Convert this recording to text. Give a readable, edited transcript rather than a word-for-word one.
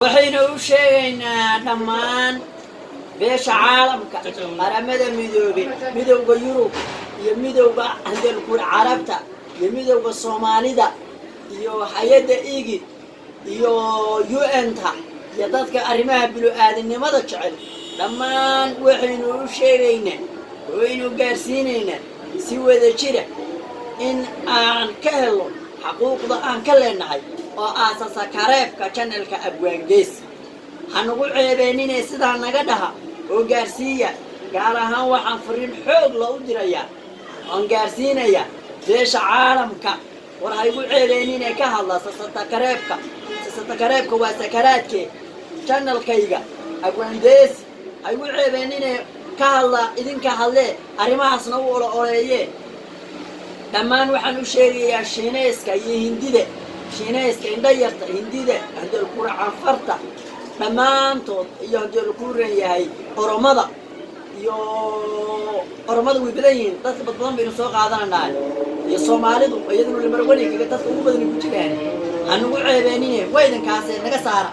waxaynu u sheegaynaa dhammaan beesha caalamka qaramada midoobay midowga Yurub iyo midowga carabta iyo midowga Soomaalida iyo hay'adda IGAD iyo UN-ta iyo dadka arrimaha bini'aadanimada jecel dhammaan waxaynu u sheegaynaa waynu gaarsiinaynaa si wada jira in aan ka helo xuquuqda aan ka leenahay oo aasasa kareebka channelka Abwaangees hanugu ceebeenine sidaa naga dhaha oo gaarsiiya gaar ahaan waxaan fariin xoog la u dirayaa aan gaarsiinaya beesha caalamka war haygu ceebeenine ka hadla sasata kareebka waa sakaraadke channelkayga Abwaangees haygu ceebeenine ka hadla idinka hadle arrimahaasna u oleeye dhammaan waxaan u sheegayaa Shiinayska iyo Hindida Shiinayska indhayarta Hindida hadal quraan farta dhammaantood iyo hadal quraan yahay Oromada way badan yihiin dadka badan baynu soo qaadanaa iyo Soomaalidu iyaduna la marwani kaga dadka ugu badan ku jiraan anugu ceebeenine waydankaas naga saara